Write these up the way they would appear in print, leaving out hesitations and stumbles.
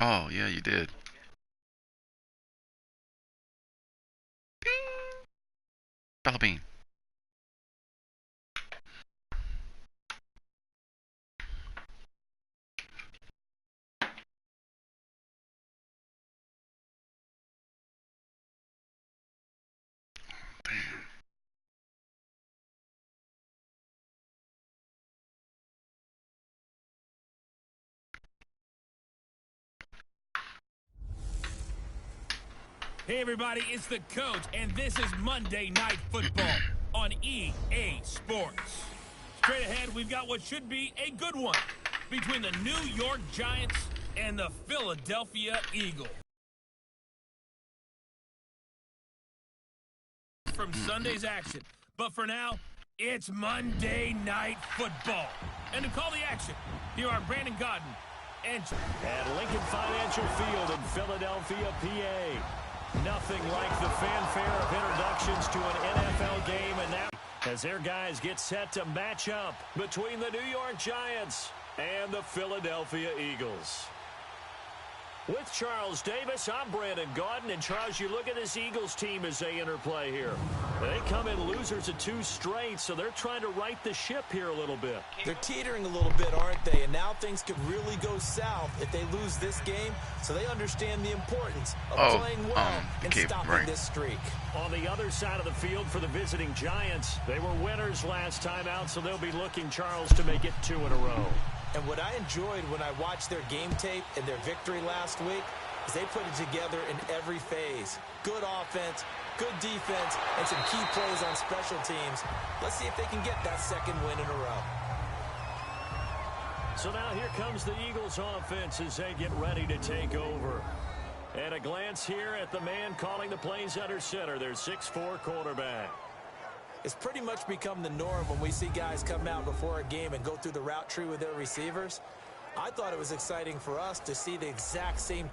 Oh, yeah, you did. Bella Bean. Hey everybody, it's the coach, and this is Monday Night Football on EA Sports. Straight ahead, we've got what should be a good one between the New York Giants and the Philadelphia Eagles. From Sunday's action, but for now, it's Monday Night Football. And to call the action, here are Brandon Gaudin and at Lincoln Financial Field in Philadelphia, PA. Nothing like the fanfare of introductions to an NFL game, and now as their guys get set to match up between the New York Giants and the Philadelphia Eagles. With Charles Davis, I'm Brandon Gaudin, and Charles, you look at this Eagles team as they interplay here. They come in losers of 2 straight, so they're trying to right the ship here a little bit. They're teetering a little bit, aren't they? And now things could really go south if they lose this game, so they understand the importance of playing well and stopping this streak. On the other side of the field for the visiting Giants, they were winners last time out, so they'll be looking, Charles, to make it 2 in a row. And what I enjoyed when I watched their game tape and their victory last week is they put it together in every phase. Good offense, good defense, and some key plays on special teams. Let's see if they can get that second win in a row. So now here comes the Eagles offense as they get ready to take over. And a glance here at the man calling the plays under center, their 6'4" quarterback. It's pretty much become the norm when we see guys come out before a game and go through the route tree with their receivers. I thought it was exciting for us to see the exact same.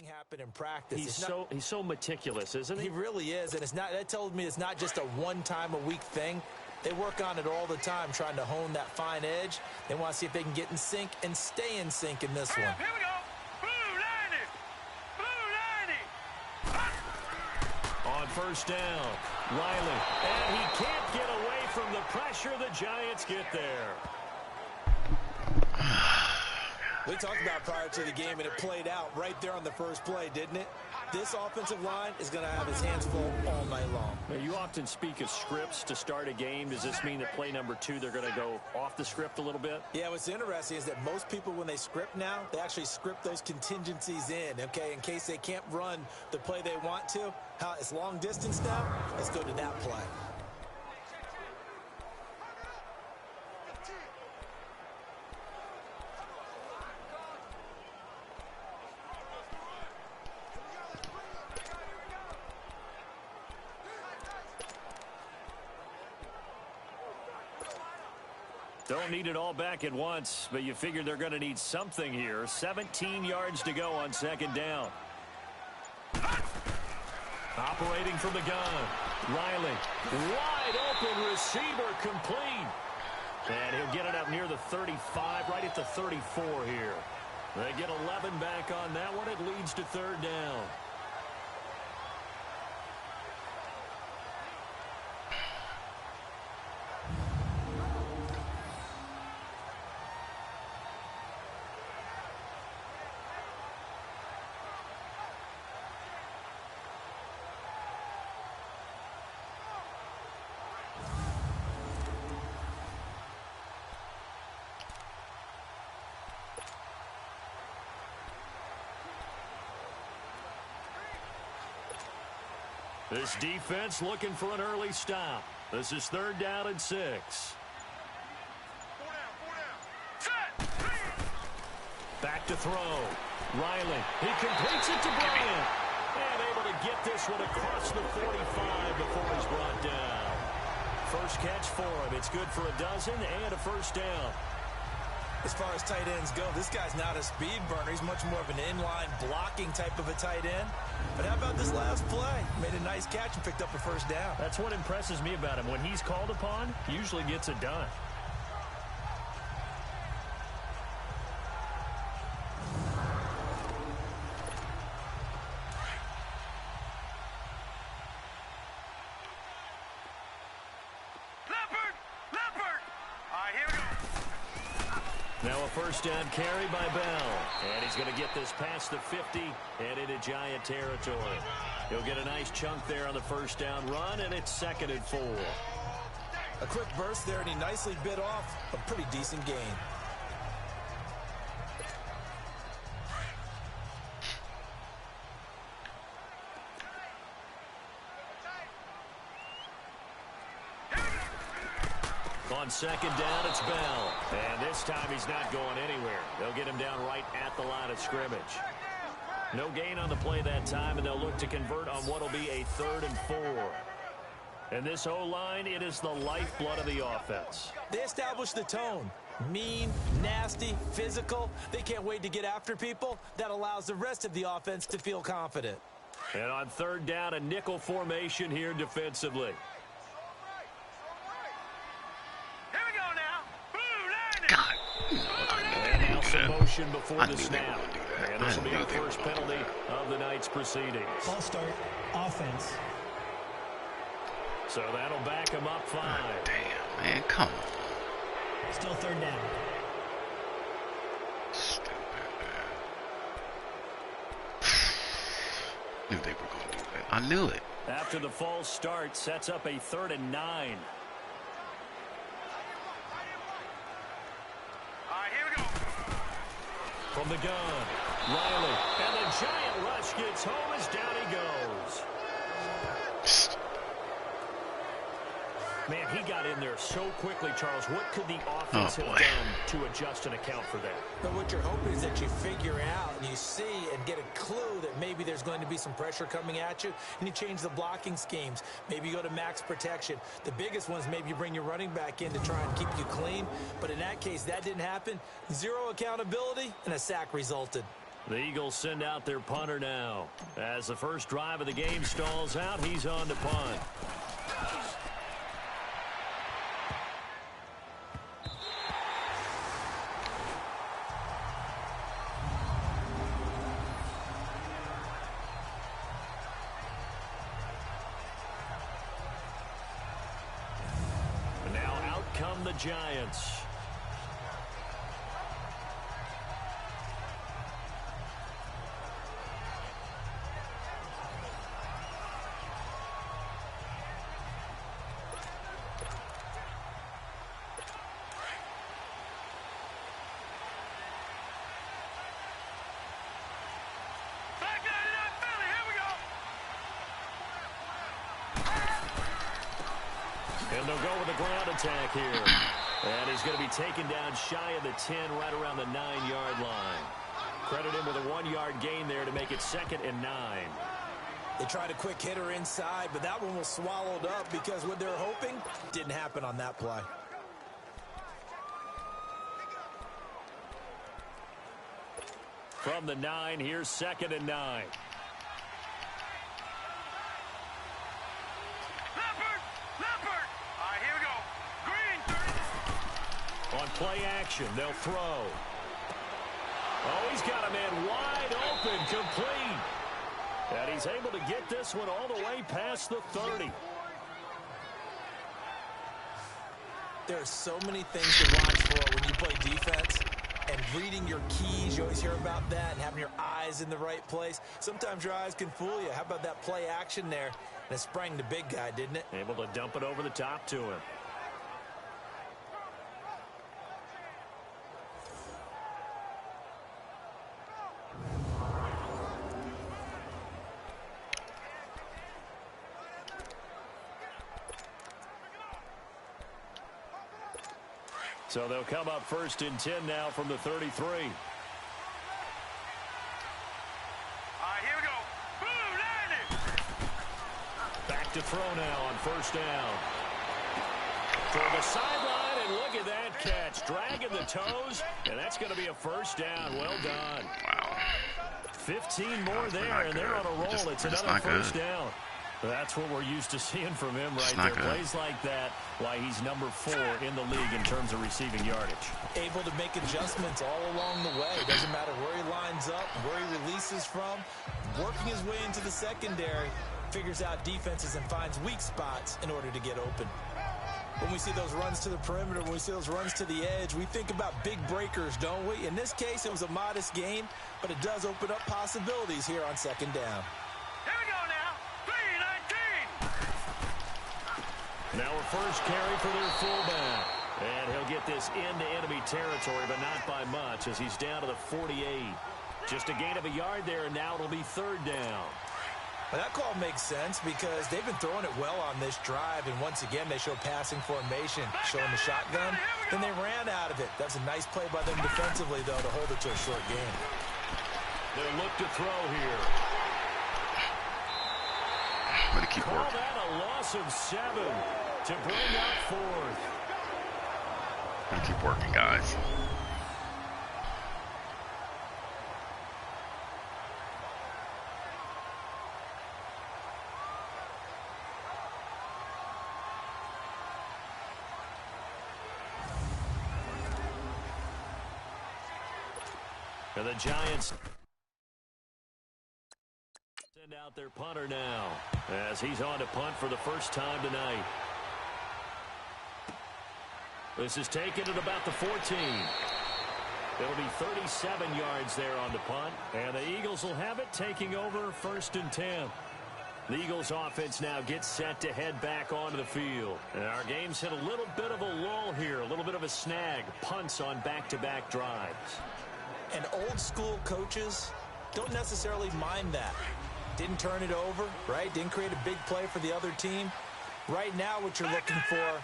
Happen in practice. He's so meticulous, isn't he? He really is, and it's not. That tells me it's not just a one-time-a-week thing. They work on it all the time, trying to hone that fine edge. They want to see if they can get in sync and stay in sync in this one. Here we go. Blue 90. On first down, Riley, and he can't get away from the pressure. The Giants get there. We talked about prior to the game, and it played out right there on the first play, didn't it? This offensive line is going to have his hands full all night long. Now, you often speak of scripts to start a game. Does this mean that play number 2, they're going to go off the script a little bit? Yeah, what's interesting is that most people, when they script now, they actually script those contingencies in, okay, in case they can't run the play they want to. It's long distance now. Let's go to that play. Don't need it all back at once, but you figure they're going to need something here. 17 yards to go on second down. Operating from the gun. Riley. Wide open receiver complete. And he'll get it up near the 35, right at the 34 here. They get 11 back on that one. It leads to third down. This defense looking for an early stop. This is third down and 6. Back to throw. Riley. He completes it to Bryant. And able to get this one across the 45 before he's brought down. First catch for him. It's good for a dozen and a first down. As far as tight ends go, this guy's not a speed burner. He's much more of an inline blocking type of a tight end. But how about this last play? Made a nice catch and picked up a first down. That's what impresses me about him. When he's called upon, he usually gets it done. Now a first down carry by Bell. And he's going to get this past the 50 and into Giant territory. He'll get a nice chunk there on the first down run, and it's 2nd and 4. A quick burst there, and he nicely bit off a pretty decent gain. On second down, it's Bell. And this time he's not going anywhere. They'll get him down right at the line of scrimmage. No gain on the play that time, and they'll look to convert on what will be a 3rd and 4. And this O-line, it is the lifeblood of the offense. They establish the tone. Mean, nasty, physical. They can't wait to get after people. That allows the rest of the offense to feel confident. And on third down, a nickel formation here defensively. Motion before the snap. And this will be the first penalty of the night's proceedings. Ball start, offense. So that'll back him up 5. Oh, damn, man, come on. Still third down. Stupid, man. Knew they were going to do that. I knew it. After the false start, sets up a 3rd and 9. From the gun, Riley, and the Giant rush gets home as down he goes. Man, he got in there so quickly, Charles. What could the offense have done to adjust and account for that? But what you're hoping is that you figure out and you see and get a clue that maybe there's going to be some pressure coming at you, and you change the blocking schemes. Maybe you go to max protection. The biggest ones, maybe you bring your running back in to try and keep you clean. But in that case, that didn't happen. 0 accountability, and a sack resulted. The Eagles send out their punter now. As the first drive of the game stalls out, he's on to punt. The Giants. And they'll go with a ground attack here. And he's going to be taken down shy of the 10, right around the 9-yard line. Credit him with a 1-yard gain there to make it 2nd and 9. They tried a quick hitter inside, but that one was swallowed up because what they were hoping didn't happen on that play. From the 9, here's 2nd and 9. On play action, they'll throw. Oh, he's got a man wide open, complete. And he's able to get this one all the way past the 30. There are so many things to watch for when you play defense. And reading your keys, you always hear about that, and having your eyes in the right place. Sometimes your eyes can fool you. How about that play action there? And it sprang the big guy, didn't it? Able to dump it over the top to him. So they'll come up 1st and 10 now from the 33. Here we go. Boom, landed. Back to throw now on 1st down. For the sideline, and look at that catch. Dragging the toes, and that's going to be a 1st down. Well done. Wow. 15 more there, and they're on a roll. It's another 1st down. That's what we're used to seeing from him right there. Plays like that, why he's number 4 in the league in terms of receiving yardage. Able to make adjustments all along the way. Doesn't matter where he lines up, where he releases from. Working his way into the secondary, figures out defenses and finds weak spots in order to get open. When we see those runs to the perimeter, when we see those runs to the edge, we think about big breakers, don't we? In this case, it was a modest gain, but it does open up possibilities here on 2nd down. Here we go now. 3-19. Now a 1st carry for their fullback. And he'll get this into enemy territory, but not by much as he's down to the 48. Just a gain of a yard there, and now it'll be 3rd down. Well, that call makes sense because they've been throwing it well on this drive, and once again they show passing formation, showing the shotgun. Then they ran out of it. That's a nice play by them defensively, though, to hold it to a short game. They'll look to throw here. Better keep Call working. that a loss of 7 to bring up 4th. Better keep working, guys. And the Giants send out their punter now as he's on to punt for the first time tonight. This is taken at about the 14. It'll be 37 yards there on the punt, and the Eagles will have it taking over 1st and 10. The Eagles offense now gets set to head back onto the field. And our game's hit a little bit of a lull here, a little bit of a snag. Punts on back-to-back drives. And old school coaches don't necessarily mind that. Didn't turn it over, right? Didn't create a big play for the other team. Right now what you're looking for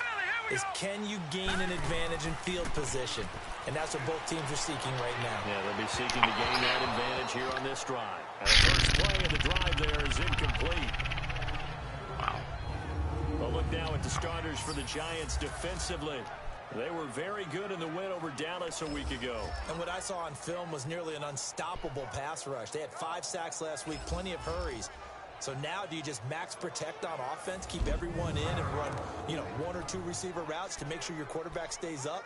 is can you gain an advantage in field position? And that's what both teams are seeking right now. Yeah, they'll be seeking to gain that advantage here on this drive. And the first play of the drive there is incomplete. Wow. A look now at the starters for the Giants defensively. They were very good in the win over Dallas a week ago. And what I saw on film was nearly an unstoppable pass rush. They had 5 sacks last week, plenty of hurries. So now do you just max protect on offense, keep everyone in and run, 1 or 2 receiver routes to make sure your quarterback stays up?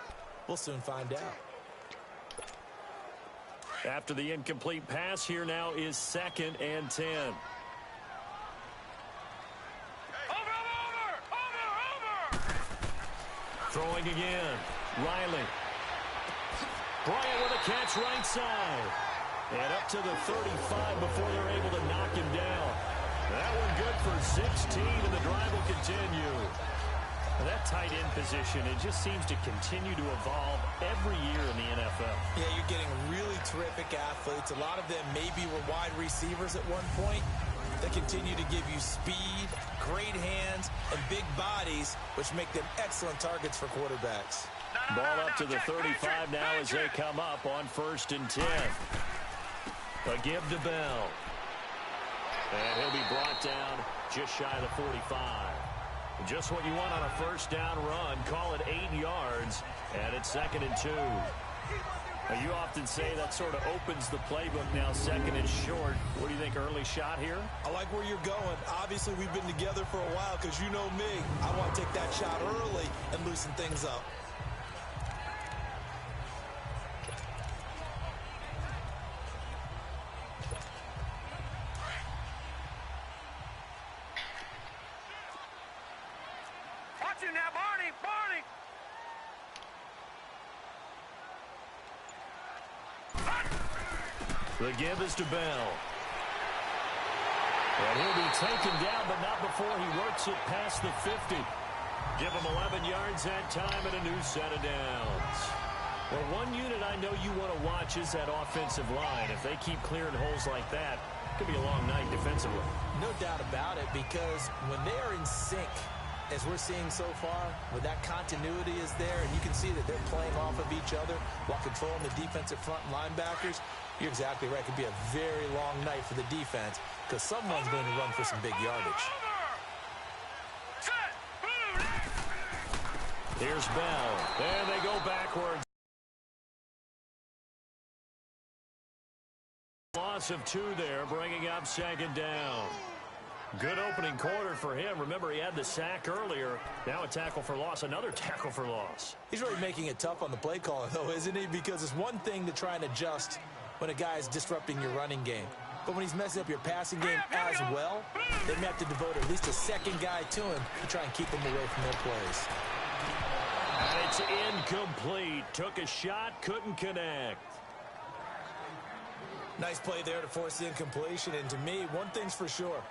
We'll soon find out. After the incomplete pass, here now is 2nd and 10. Throwing again. Riley. Bryant with a catch right side. And up to the 35 before they're able to knock him down. That one good for 16, and the drive will continue. And that tight end position, it just seems to continue to evolve every year in the NFL. Yeah, you're getting really terrific athletes. A lot of them maybe were wide receivers at one point. They continue to give you speed, great hands, and big bodies, which make them excellent targets for quarterbacks. Ball up to the 35 now as they come up on 1st and 10. A give to Bell. And he'll be brought down just shy of the 45. Just what you want on a first down run. Call it 8 yards, and it's 2nd and 2. Now, you often say that sort of opens the playbook now, 2nd and short. What do you think, early shot here? I like where you're going. Obviously, we've been together for a while because you know me. I want to take that shot early and loosen things up. Watch it now, Barney! Barney! The give is to Bell. And he'll be taken down, but not before he works it past the 50. Give him 11 yards that time and a new set of downs. Well, one unit I know you want to watch is that offensive line. If they keep clearing holes like that, it could be a long night defensively. No doubt about it, because when they are in sync, as we're seeing so far, when that continuity is there, and you can see that they're playing off of each other while controlling the defensive front linebackers, you're exactly right. It could be a very long night for the defense because someone's going to run for some big yardage. Here's Bell. And they go backwards. Loss of 2 there, bringing up 2nd down. Good opening quarter for him. Remember, he had the sack earlier. Now a tackle for loss, another tackle for loss. He's really making it tough on the play caller, though, isn't he? Because it's one thing to try and adjust when a guy is disrupting your running game. But when he's messing up your passing game as well, they may have to devote at least a second guy to him to try and keep him away from their plays. And it's incomplete. Took a shot, couldn't connect. Nice play there to force the incompletion. And to me, one thing's for sure.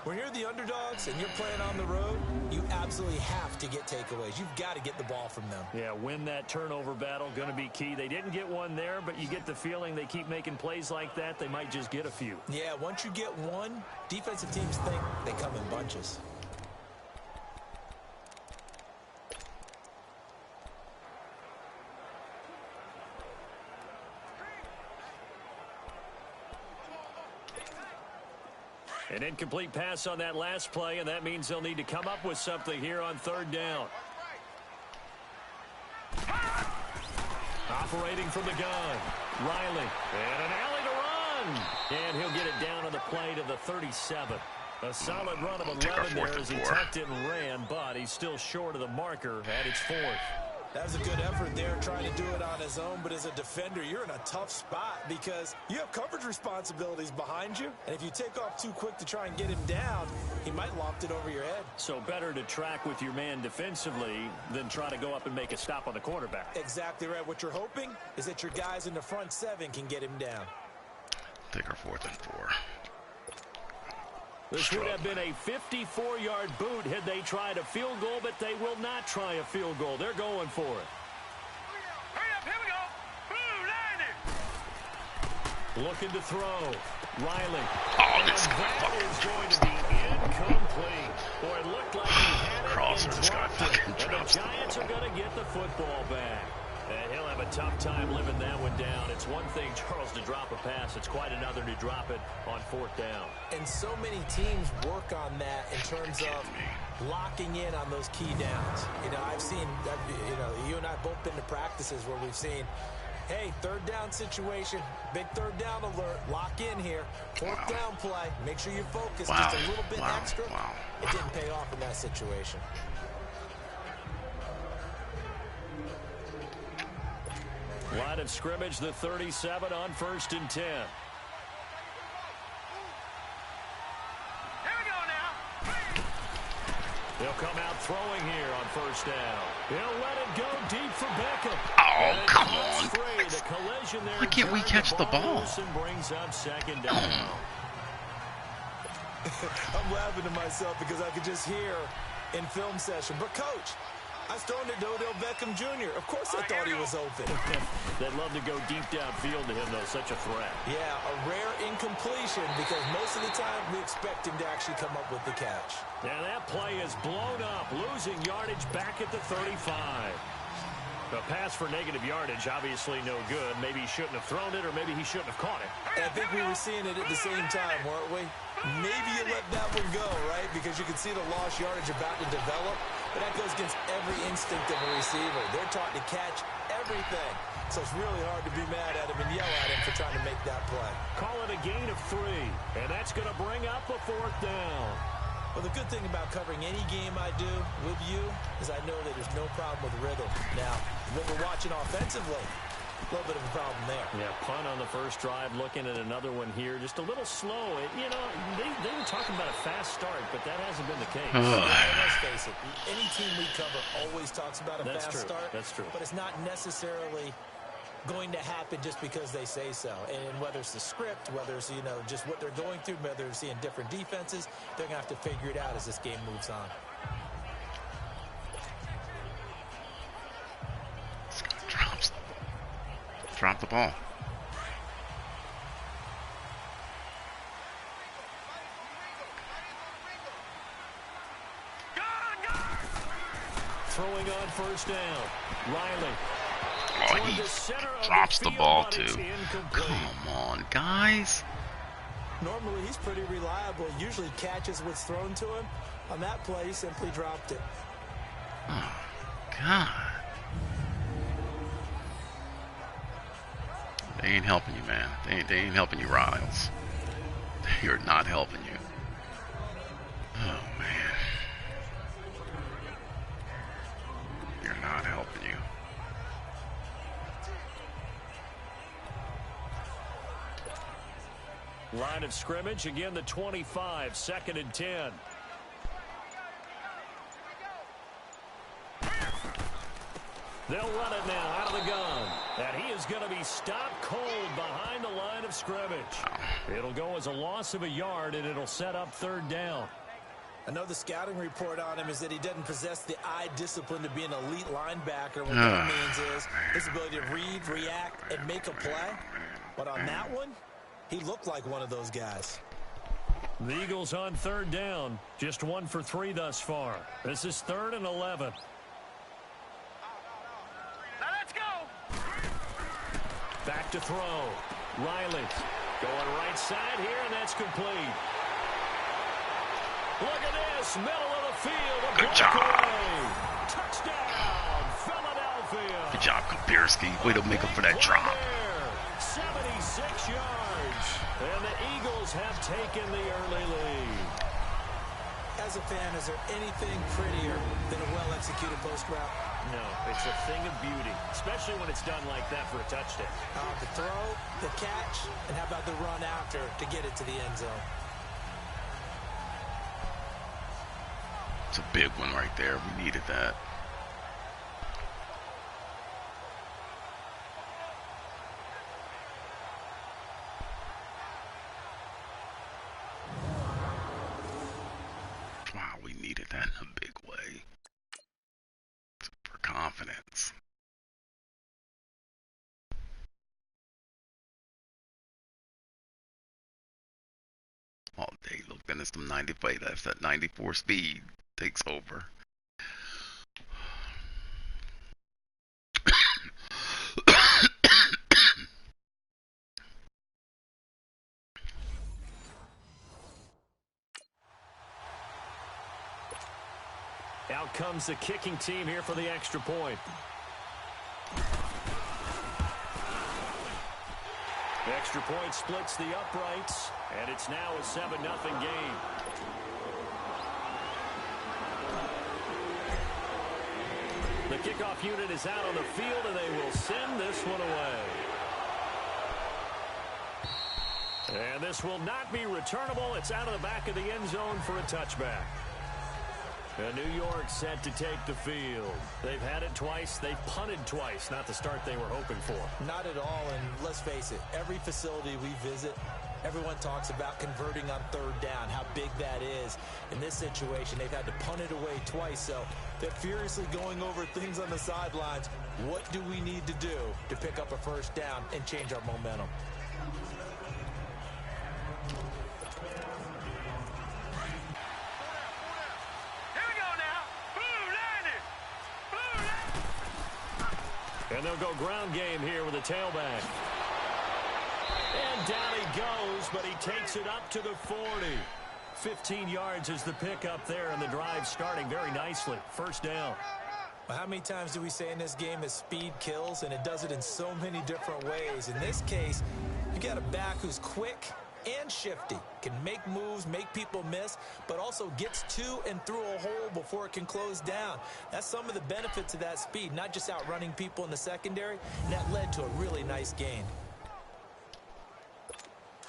When you're the underdogs and you're playing on the road, you absolutely have to get takeaways. You've got to get the ball from them. Yeah, win that turnover battle, going to be key. They didn't get one there, but you get the feeling they keep making plays like that, they might just get a few. Yeah, once you get one, defensive teams think they come in bunches. An incomplete pass on that last play, and that means they'll need to come up with something here on 3rd down. Operating from the gun, Riley, and an alley to run. And he'll get it down on the play to the 37. A solid run of 11 there as he tucked it and ran, but he's still short of the marker at its 4th. That was a good effort there, trying to do it on his own. But as a defender, you're in a tough spot because you have coverage responsibilities behind you. And if you take off too quick to try and get him down, he might loft it over your head. So better to track with your man defensively than try to go up and make a stop on the quarterback. Exactly right. What you're hoping is that your guys in the front 7 can get him down. Take our 4th and 4. This would have been a 54-yard boot had they tried a field goal, but they will not try a field goal. They're going for it. Hurry up, here we go. Boom, 90. Looking to throw. Riley. Oh, this That is going to be incomplete. Boy, it looked like he had it. Crossing this guy fucking And the drops the Giants ball. are going to get the football back. And he'll have a tough time living that one down. It's one thing, Charles, to drop a pass. It's quite another to drop it on 4th down. And so many teams work on that in terms of locking in on those key downs. You know, I've seen, you and I both been to practices where we've seen, hey, 3rd down situation, big 3rd down alert, lock in here, 4th down play, make sure you focus just a little bit extra. It didn't pay off in that situation. Line of scrimmage, the 37 on 1st and 10. Here we go now. He'll come out throwing here on 1st down. He'll let it go deep for Beckham. Oh, come on. Free. The collision there. Why can't we catch the ball? And brings up 2nd down. I'm laughing to myself because I could just hear in film session. But, Coach, I was throwing it to Odell Beckham Jr. Of course I thought he was open. They'd love to go deep downfield to him, though. Such a threat. Yeah, a rare incompletion because most of the time we expect him to actually come up with the catch. And that play is blown up, losing yardage back at the 35. The pass for negative yardage, obviously no good. Maybe he shouldn't have thrown it, or maybe he shouldn't have caught it. And I think we were seeing it at the same time, weren't we? Maybe you let that one go, right? Because you can see the lost yardage about to develop. But that goes against every instinct of a receiver. They're taught to catch everything. So it's really hard to be mad at him and yell at him for trying to make that play. Call it a gain of 3, and that's going to bring up a 4th down. Well, the good thing about covering any game I do with you is I know that there's no problem with rhythm. Now, what we're watching offensively, a little bit of a problem there. Yeah, punt on the first drive, looking at another one here. Just a little slow. They were talking about a fast start, but that hasn't been the case. Let's face it, any team we cover always talks about a fast start. That's true. But it's not necessarily going to happen just because they say so. And whether it's the script, whether it's, just what they're going through, whether they're seeing different defenses, they're going to have to figure it out as this game moves on. Drop the ball. Throwing on first down. Riley. Oh, he drops the ball too. Come on, guys. Normally, he's pretty reliable. Usually catches what's thrown to him. On that play, he simply dropped it. Oh, God. They ain't helping you, man. They ain't helping you, Riles. They are not helping you. Oh, man. You're not helping you. Line of scrimmage, again the 25, 2nd and 10. They'll run it now out of the gun. And he is going to be stopped cold behind the line of scrimmage. It'll go as a loss of a yard, and it'll set up 3rd down. I know the scouting report on him is that he doesn't possess the eye discipline to be an elite linebacker. What that means is his ability to read, react, and make a play. But on that one, he looked like one of those guys. The Eagles on 3rd down. Just 1 for 3 thus far. This is 3rd and 11. Now let's go. Back to throw. Riley going right side here, and that's complete. Look at this, middle of the field. Good job. Touchdown, Philadelphia. Good job, Kabirski. Way to make up for that drop. 76 yards. And the Eagles have taken the early lead. As a fan, is there anything prettier than a well-executed post route? No, it's a thing of beauty, especially when it's done like that for a touchdown. The throw, the catch, and how about the run after to get it to the end zone? It's a big one right there. We needed that. Wow, we needed that in a big way. For confidence. All day, look, then it's some 95. That's that 94 speed takes over. Out comes the kicking team here for the extra point. The extra point splits the uprights, and it's now a 7-0 game. The kickoff unit is out on the field, and they will send this one away. And this will not be returnable. It's out of the back of the end zone for a touchback. And New York set to take the field. They've had it twice. They've punted twice. Not the start they were hoping for. Not at all, and let's face it, every facility we visit, Everyone talks about converting on third down, how big that is. In this situation, they've had to punt it away twice, so they're furiously going over things on the sidelines. What do we need to do to pick up a first down and change our momentum? Here we go now. Blue Niners. Blue Niners. And they'll go ground game here with a tailback. And down he goes, but he takes it up to the 40. 15 yards is the pickup there, and the drive starting very nicely. First down. Well, how many times do we say in this game that speed kills, and it does it in so many different ways? In this case, you got a back who's quick and shifty, can make moves, make people miss, but also gets to and through a hole before it can close down. That's some of the benefits of that speed, not just outrunning people in the secondary, and that led to a really nice gain.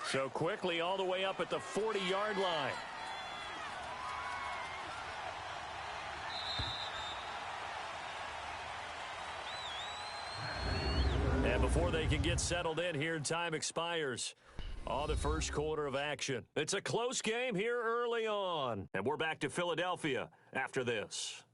So quickly all the way up at the 40-yard line. And before they can get settled in here, time expires on the first quarter of action. It's a close game here early on. And we're back to Philadelphia after this.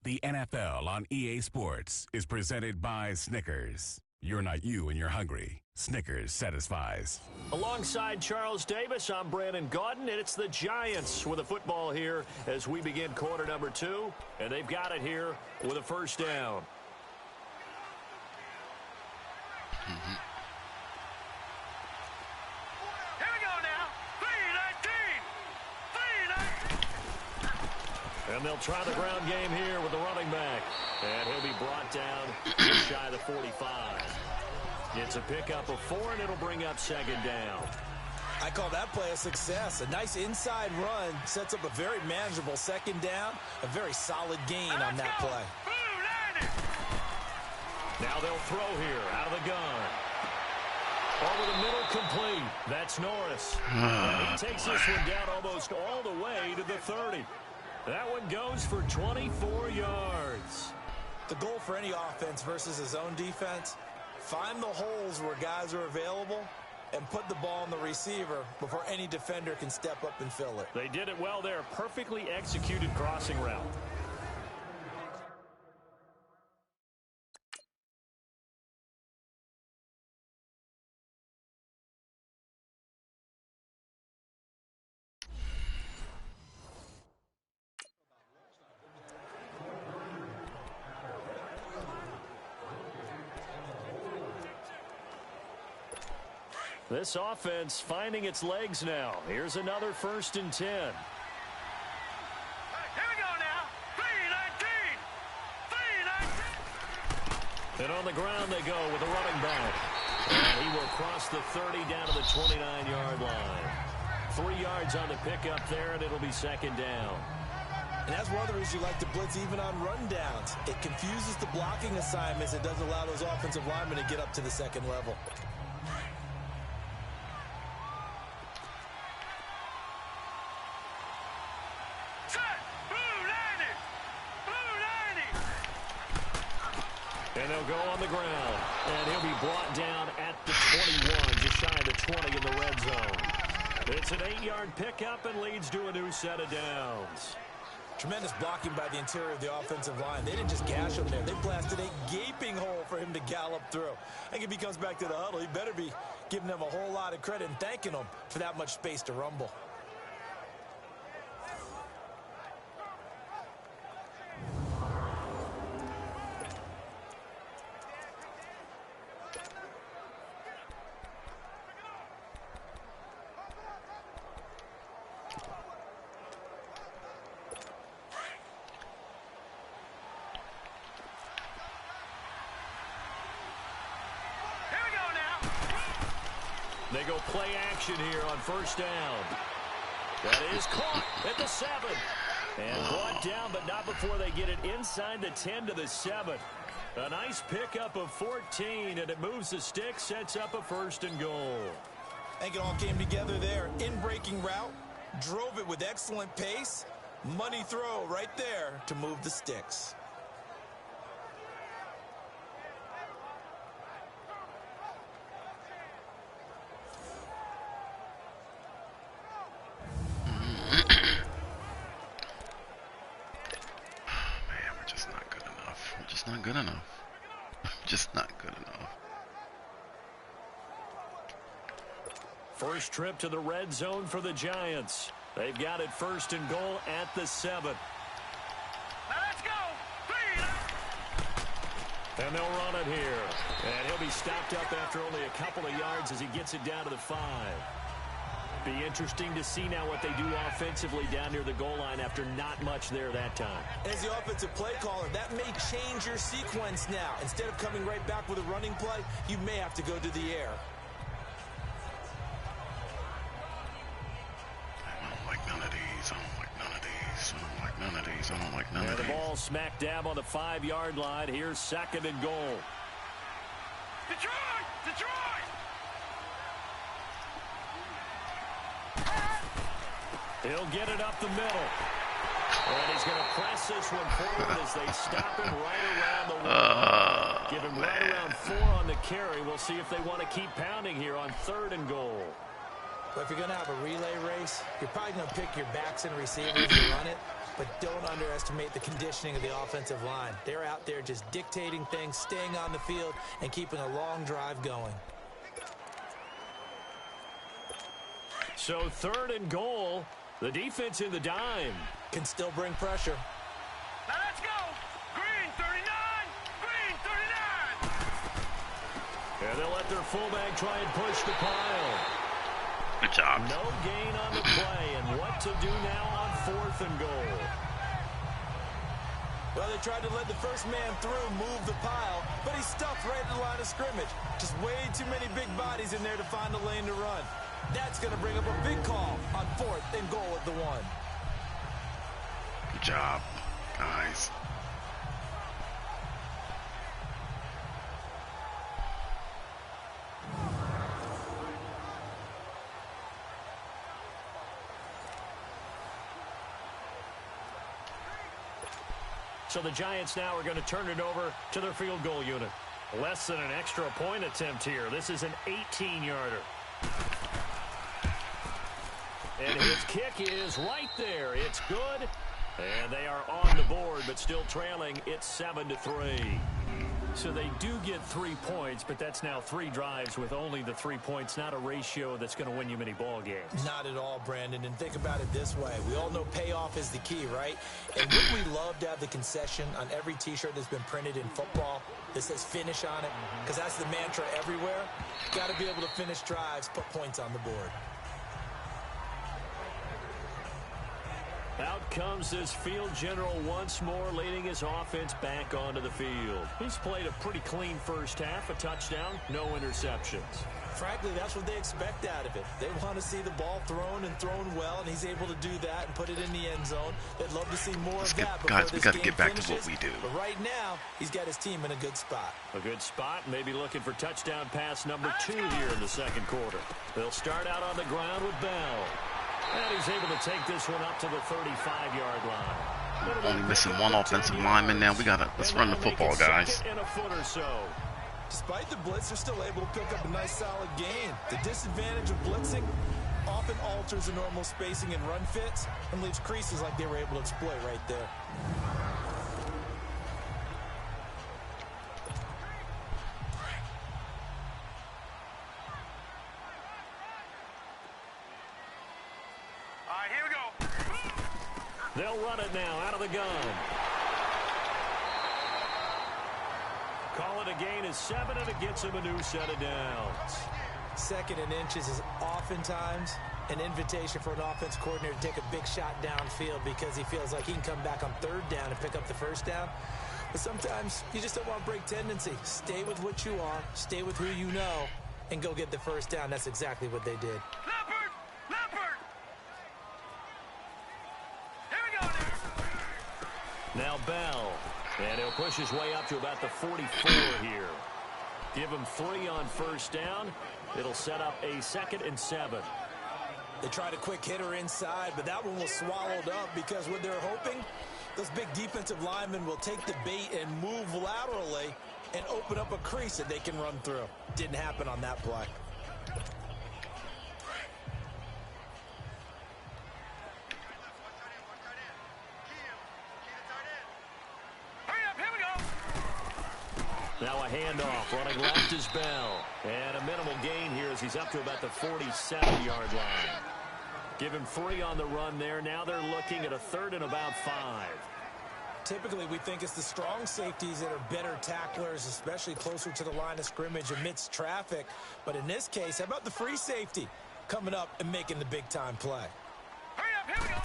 The NFL on EA Sports is presented by Snickers. You're not you when you're hungry. Snickers satisfies. Alongside Charles Davis, I'm Brandon Gaudin, and it's the Giants with a football here as we begin quarter number 2, and they've got it here with a first down. Here we go now. 3-19. And they'll try the ground game here with the running back. And he'll be brought down just shy of the 45. It's a pickup of 4, and it'll bring up second down. I call that play a success. A nice inside run sets up a very manageable second down. A very solid gain on that play. Blue Niners. Now they'll throw here out of the gun. Over the middle, complete. That's Norris. And he takes this one down almost all the way to the 30. That one goes for 24 yards. The goal for any offense versus his own defense, find the holes where guys are available and put the ball on the receiver before any defender can step up and fill it. They did it well there. Perfectly executed crossing route. This offense finding its legs now. Here's another 1st and 10. Here we go now. 3-19. 3-19. And on the ground they go with the running back. And he will cross the 30 down to the 29-yard line. 3 yards on the pickup there, and it'll be second down. And that's one of the reasons you like to blitz even on rundowns. It confuses the blocking assignments. It doesn't allow those offensive linemen to get up to the second level. And they'll go on the ground. And he'll be brought down at the 21, just shy of the 20 in the red zone. It's an 8-yard pickup and leads to a new set of downs. Tremendous blocking by the interior of the offensive line. They didn't just gash him there. They blasted a gaping hole for him to gallop through. I think if he comes back to the huddle, he better be giving them a whole lot of credit and thanking them for that much space to rumble. They go play action here on first down. That is caught at the 7. And brought down, but not before they get it inside the 10 to the 7. A nice pickup of 14, and it moves the stick, sets up a 1st and goal. I think it all came together there. In-breaking route, drove it with excellent pace. Money throw right there to move the sticks. just not good enough. Just not good enough. First trip to the red zone for the Giants. They've got it 1st and goal at the 7. Now let's go. 3. And they'll run it here. And he'll be stopped up after only a couple of yards as he gets it down to the 5. Be interesting to see now what they do offensively down near the goal line after not much there that time. As the offensive play caller, that may change your sequence now. Instead of coming right back with a running play, you may have to go to the air. I don't like none of these. I don't like none of these. I don't like none of these. I don't like none of And the these. ball smack dab on the 5-yard line. Here's 2nd and goal. Detroit! Detroit! He'll get it up the middle. And he's going to press this one forward as they stop him right around the wall. Give him right around 4 on the carry. We'll see if they want to keep pounding here on 3rd and goal. But if you're going to have a relay race, you're probably going to pick your backs and receivers to run it. But don't underestimate the conditioning of the offensive line. They're out there just dictating things, staying on the field, and keeping a long drive going. So 3rd and goal. The defense in the dime. Can still bring pressure. Now let's go. Green 39. Green 39. And they'll let their fullback try and push the pile. Good job. No gain on the play. And what to do now on 4th and goal? Well, they tried to let the first man through, move the pile, but he's stuffed right at the line of scrimmage. Just way too many big bodies in there to find a lane to run. That's going to bring up a big call on 4th and goal at the 1. Good job, guys. So the Giants now are going to turn it over to their field goal unit. Less than an extra point attempt here. This is an 18-yarder. And his kick is right there. It's good. And they are on the board, but still trailing. It's 7-3. So they do get 3 points, but that's now 3 drives with only the 3 points, not a ratio that's going to win you many ball games. Not at all, Brandon. And think about it this way. We all know payoff is the key, right? And wouldn't we love to have the concession on every T-shirt that's been printed in football that says finish on it? Because that's the mantra everywhere. Got to be able to finish drives, put points on the board. Out comes this field general once more, leading his offense back onto the field. He's played a pretty clean first half, a touchdown, no interceptions. Frankly, that's what they expect out of it. They want to see the ball thrown and thrown well, and he's able to do that and put it in the end zone. They'd love to see more of that before guys, we this got to game get back finishes. to what we do. But right now, he's got his team in a good spot. A good spot, maybe looking for touchdown pass number 2 here in the second quarter. They'll start out on the ground with Bell. And he's able to take this one up to the 35-yard line. Only missing one offensive lineman now. Let's run the football, guys. In a foot or so. Despite the blitz, they're still able to pick up a nice solid gain. The disadvantage of blitzing often alters the normal spacing and run fits and leaves creases like they were able to exploit right there. All right, here we go. They'll run it now out of the gun. Call it a gain of 7, and it gets him a new set of downs. 2nd and inches is oftentimes an invitation for an offense coordinator to take a big shot downfield because he feels like he can come back on 3rd down and pick up the 1st down. But sometimes you just don't want to break tendency. Stay with what you are, stay with who you know, and go get the 1st down. That's exactly what they did. Leopard! Leopard! Here we go now. Now Bell. And he'll push his way up to about the 44 here. Give him 3 on 1st down. It'll set up a 2nd and 7. They tried a quick hitter inside, but that one was swallowed up because what they're hoping, those big defensive linemen will take the bait and move laterally and open up a crease that they can run through. Didn't happen on that play. Hurry up, here we go. Now a handoff. Running left is Bell. And a minimal gain here as he's up to about the 47-yard line. Give him 3 on the run there. Now they're looking at a 3rd and about 5. Typically, we think it's the strong safeties that are better tacklers, especially closer to the line of scrimmage amidst traffic. But in this case, how about the free safety coming up and making the big-time play? Hurry up, here we go.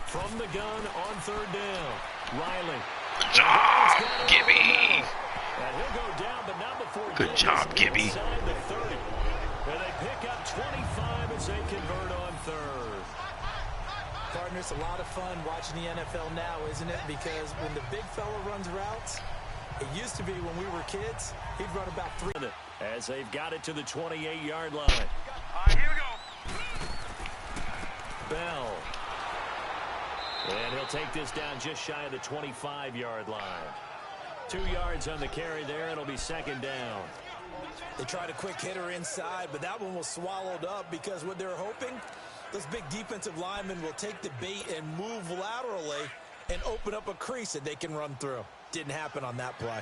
From the gun on 3rd down. Riley. Good job, Gibby. And he'll go down, but not before Good job, Gibby. inside the 30. And they pick up 25 as they convert on 3rd. Partner, it's a lot of fun watching the NFL now, isn't it? Because when the big fella runs routes, it used to be when we were kids, he'd run about 3. As they've got it to the 28-yard line. All right, here we go. Bell. And he'll take this down just shy of the 25-yard line. 2 yards on the carry there. It'll be 2nd down. They tried a quick hitter inside, but that one was swallowed up because what they're hoping, those big defensive linemen will take the bait and move laterally and open up a crease that they can run through. Didn't happen on that play.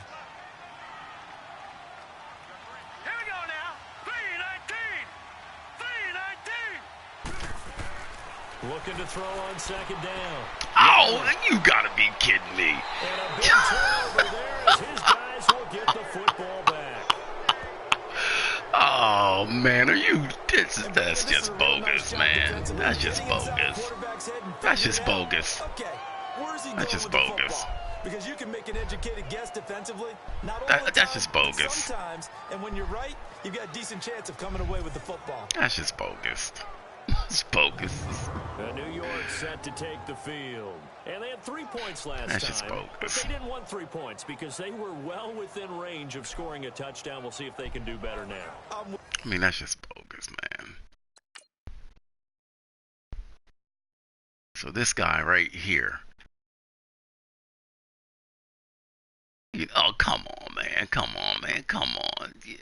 Here we go now. 3-19. 3-19. Looking to throw on 2nd down. Oh, you gotta be kidding me. And a big turnover there as his guys will get the football back. Oh, man, are you... That's just bogus, man. That's just bogus. That's just bogus. That's just bogus. Because you can make an educated guess defensively. Not all the That's time, just bogus. sometimes, and when you're right, you've got a decent chance of coming away with the football. That's just bogus. It's bogus. New York set to take the field. And they had 3 points last That's just time. But bogus. they didn't want 3 points because they were well within range of scoring a touchdown. We'll see if they can do better now. I mean, that's just bogus, man. So this guy right here. Oh, come on, man. Come on, man. Come on. Yeah,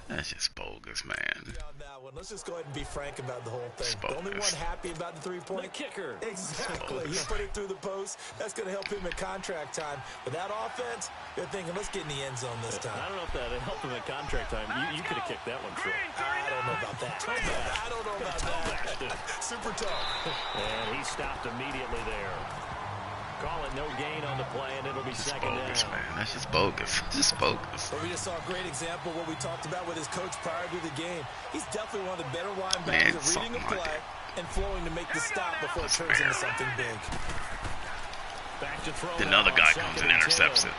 that's just bogus, man. On that one, let's just go ahead and be frank about the whole thing. It's The only bogus. one happy about the 3-point. The kicker. Exactly. He put it through the post. That's going to help him at contract time. But that offense, they're thinking, let's get in the end zone this time. I don't know if that helped him at contract time. You could have kicked that one through. I don't know about that. I don't know about that. Super tough. And he stopped immediately there. Call it no gain on the play, and it'll be It's 2nd bogus, down. man. That's just bogus. Just bogus. But we just saw a great example of what we talked about with his coach prior to the game. He's definitely one of the better linebackers Man, at reading a something like play and flowing to make the stop before it That's turns fair. into something big. Back to throw. Then now another on guy 2nd comes and and intercepts 10. it.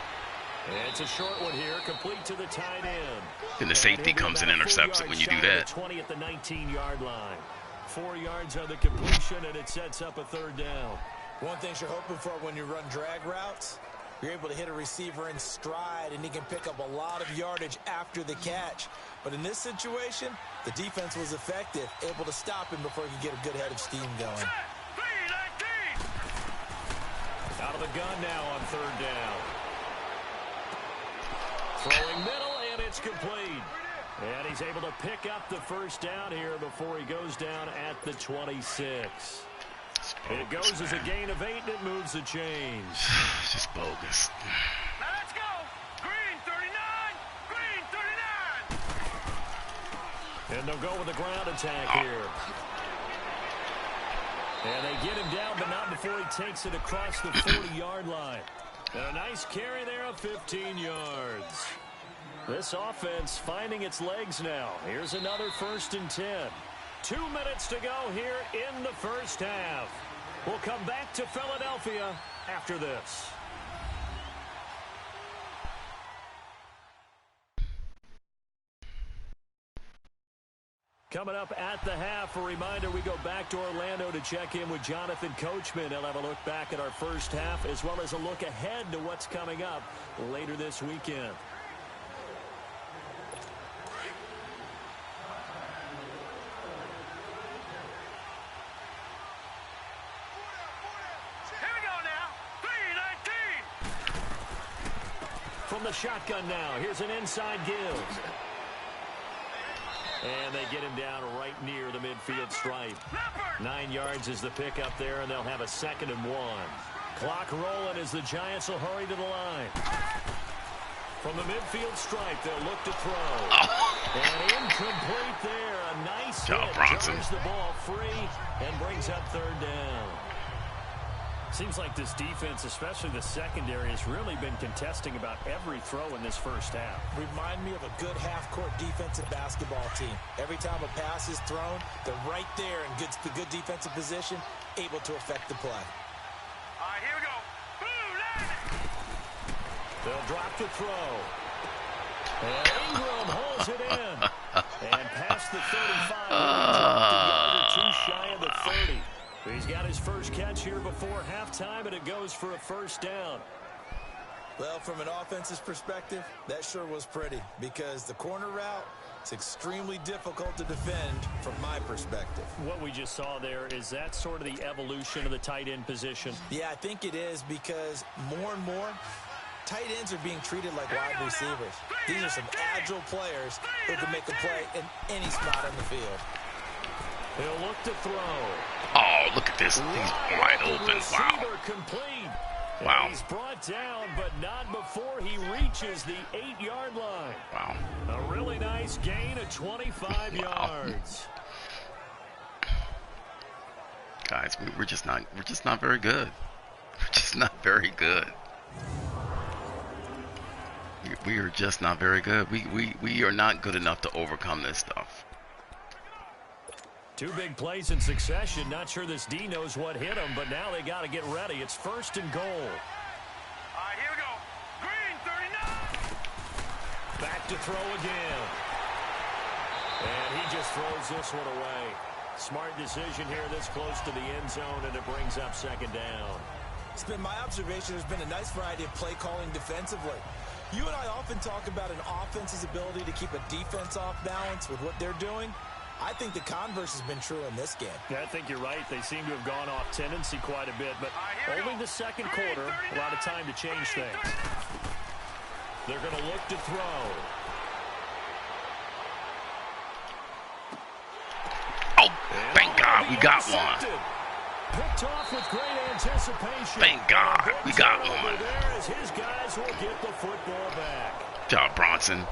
And it's a short one here, complete to the tight end. Then the safety comes and intercepts it when you do that. 20 at the 19-yard line. 4 yards on the completion, and it sets up a 3rd down. One thing you're hoping for when you run drag routes, you're able to hit a receiver in stride, and he can pick up a lot of yardage after the catch. But in this situation, the defense was effective, able to stop him before he could get a good head of steam going. 3-19. Out of the gun now on 3rd down. Throwing middle, and it's complete. And he's able to pick up the 1st down here before he goes down at the 26. It goes as a gain of 8, and it moves the chains. It's just bogus. Now let's go. Green 39. Green 39. And they'll go with the ground attack here. And they get him down, but not before he takes it across the 40-yard line. And a nice carry there of 15 yards. This offense finding its legs now. Here's another 1st and 10. 2 minutes to go here in the first half. We'll come back to Philadelphia after this. Coming up at the half, a reminder, we go back to Orlando to check in with Jonathan Coachman. He'll have a look back at our first half as well as a look ahead to what's coming up later this weekend. Here we go now. 3-19. From the shotgun now, here's an inside give. And they get him down right near the midfield stripe. 9 yards is the pickup there, and they'll have a 2nd and 1. Clock rolling as the Giants will hurry to the line. From the midfield stripe, they'll look to throw. And incomplete there. A nice job, hit. Bronson. Jars the ball free and brings up third down. Seems like this defense, especially the secondary, has really been contesting about every throw in this first half. Remind me of a good half-court defensive basketball team. Every time a pass is thrown, they're right there in good defensive position, able to affect the play. All right, here we go. Boom, They'll drop to throw. And Ingram holds it in. And past the 35, dropped a yard or two shy of the 30. He's got his first catch here before halftime, and it goes for a first down. Well, from an offense's perspective, that sure was pretty because the corner route is extremely difficult to defend from my perspective. What we just saw there, is that sort of the evolution of the tight end position? Yeah, I think it is because more and more, tight ends are being treated like wide receivers. These are some agile players who can make a play in any spot on the field. He'll look to throw. Oh, look at this. He's wide open. Wow. Complete. Wow. He's brought down, but not before he reaches the 8-yard line. Wow. A really nice gain of 25 yards. Guys, we're just not very good. We're just not very good. We are just not very good. We are not good enough to overcome this stuff. Two big plays in succession. Not sure this D knows what hit him, but now they got to get ready. It's first and goal. All right, here we go. Green, 39. Back to throw again. And he just throws this one away. Smart decision here this close to the end zone, and it brings up second down. It's been my observation there's been a nice variety of play calling defensively. You and I often talk about an offense's ability to keep a defense off balance with what they're doing. I think the converse has been true in this game. Yeah, I think you're right. They seem to have gone off tendency quite a bit, but only the second quarter, a lot of time to change things. They're going to look to throw. Oh, thank God we got one. Picked off with great anticipation. Thank God we got one. There as his guys will get the football back. Good job, Bronson.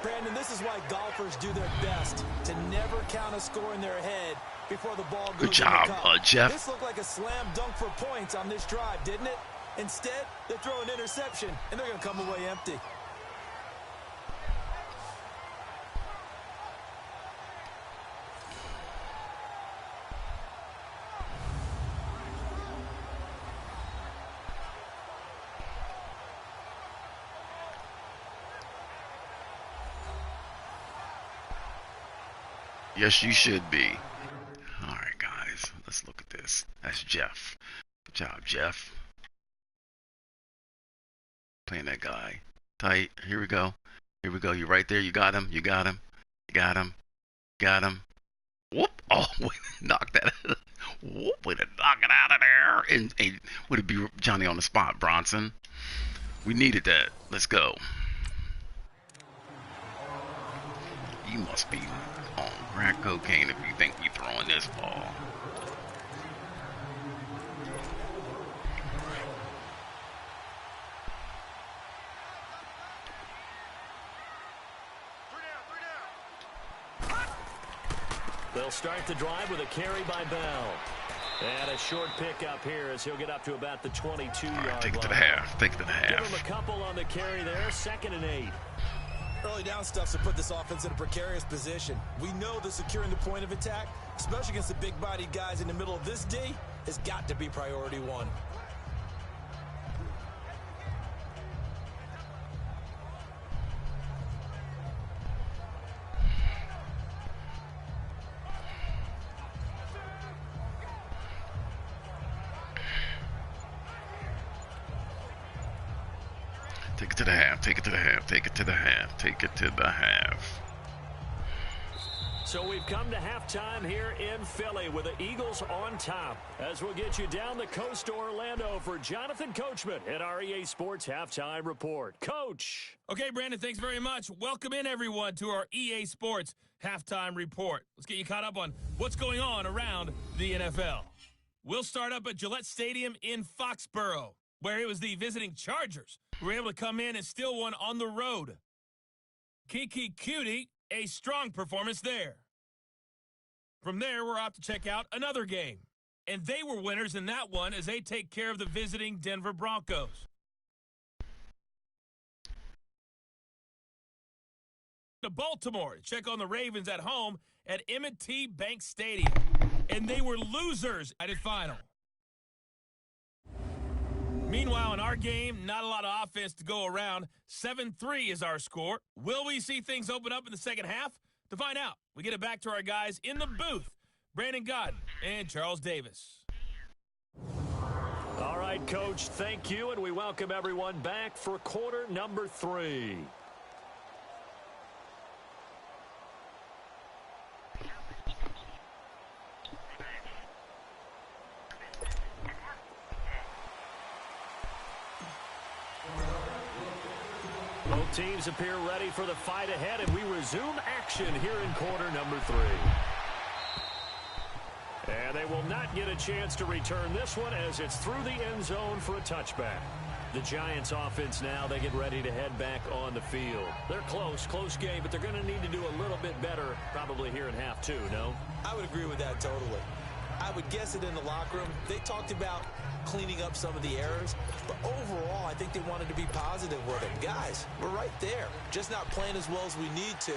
Brandon, this is why golfers do their best to never count a score in their head before the ball goes Good job, in the cup. Jeff. This looked like a slam dunk for points on this drive, didn't it? Instead, they throw an interception, and they're going to come away empty. Yes, you should be. All right, guys. Let's look at this. That's Jeff. Good job, Jeff. Playing that guy. Tight. Here we go. Here we go. You're right there. You got him. You got him. You got him. Got him. Whoop. Oh, way to knock that. Whoop. Way to knock it out of there. And would it be Johnny on the spot, Bronson? We needed that. Let's go. You must be on crack cocaine if you think we throwing this ball. They'll start the drive with a carry by Bell. And a short pickup here as he'll get up to about the 22-yard line. Take it to the half. Take it to the half. Give him a couple on the carry there. 2nd and 8. Early down stuff to put this offense in a precarious position. We know that securing the point of attack, especially against the big-bodied guys in the middle of this D, has got to be priority one. Take it to the half. Take it to the half. Take it to the half. Take it to the half. So we've come to halftime here in Philly with the Eagles on top. As we'll get you down the coast to Orlando for Jonathan Coachman at our EA Sports Halftime Report. Coach. Okay, Brandon, thanks very much. Welcome in, everyone, to our EA Sports Halftime Report. Let's get you caught up on what's going on around the NFL. We'll start up at Gillette Stadium in Foxborough, where it was the visiting Chargers who were able to come in and steal one on the road. Kiki Cutie, a strong performance there. From there, we're off to check out another game. And they were winners in that one as they take care of the visiting Denver Broncos. To Baltimore to check on the Ravens at home at M&T Bank Stadium. And they were losers at its final. Meanwhile, in our game, not a lot of offense to go around. 7-3 is our score. Will we see things open up in the second half? To find out, we get it back to our guys in the booth, Brandon Godden and Charles Davis. All right, Coach, thank you, and we welcome everyone back for quarter number 3. Both teams appear ready for the fight ahead, and we resume action here in quarter number 3. And they will not get a chance to return this one as it's through the end zone for a touchback. The Giants offense now, they get ready to head back on the field. They're close game, but they're going to need to do a little bit better probably here in half 2, no? I would agree with that totally. I would guess it in the locker room. They talked about cleaning up some of the errors, but overall, I think they wanted to be positive with it. Guys, we're right there. Just not playing as well as we need to.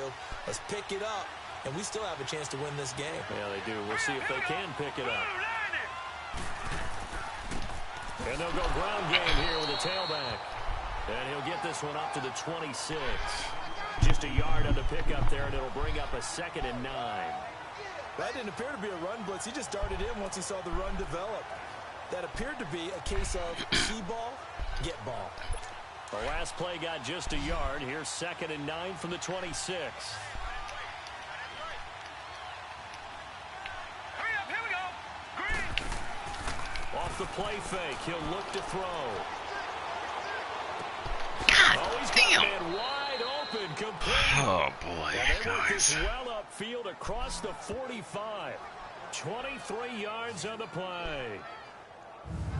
Let's pick it up, and we still have a chance to win this game. Yeah, they do. We'll see if they can pick it up. And they'll go ground game here with a tailback. And he'll get this one up to the 26. Just a yard on the pickup there, and it'll bring up a 2nd and 9. That didn't appear to be a run blitz. He just darted in once he saw the run develop. That appeared to be a case of see ball, get ball. The last play got just a yard. Here's 2nd and 9 from the 26. Hurry up, here we go. Green. Off the play fake, he'll look to throw. God He's damn. got man wide open, complete. Oh, boy, They work this guys. well upfield across the 45. 23 yards on the play.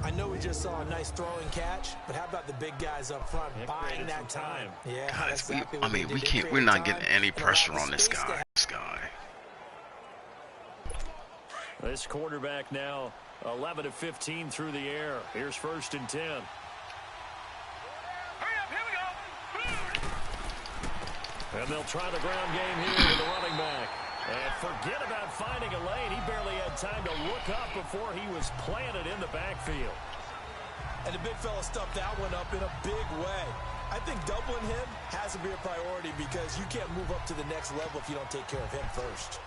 I know we just saw a nice throwing catch, but how about the big guys up front buying created that some time? time. Yeah, Guys, that's exactly I what mean, they we did. They can't. We're created not time getting any and allowed pressure the on this space to guy. This guy. This quarterback now 11 of 15 through the air. Here's 1st and 10. Hurry up, here we go. And they'll try the ground game here with the running back. And forget about finding a lane. He barely had time to look up before he was planted in the backfield. And the big fella stuffed that one up in a big way. I think doubling him has to be a priority because you can't move up to the next level if you don't take care of him first.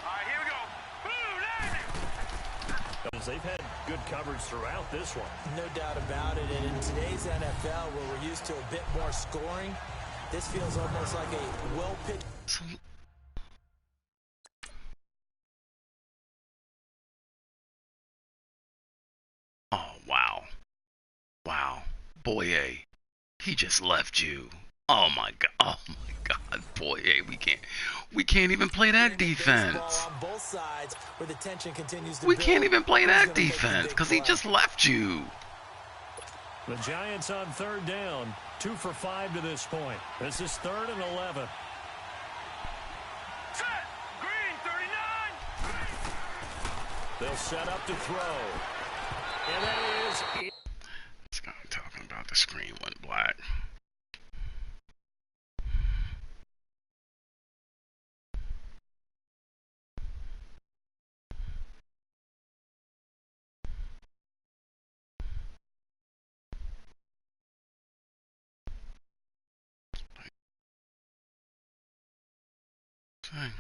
All right, here we go. Blue landing. They've had good coverage throughout this one. No doubt about it. And in today's NFL, where we're used to a bit more scoring, this feels almost like a well-picked. So, oh, wow. Wow. Boye, he just left you. Oh, my God. Oh, my God. Boye, we can't even play that defense. On both sides, where the tension continues to We build. can't even play Who's that gonna take the defense big because he play? just left you. The Giants on 3rd down, 2 for 5 to this point. This is 3rd and 11. Set. Green 39. They'll set up to throw. And that is it. This guy talking about the screen went black. Dang.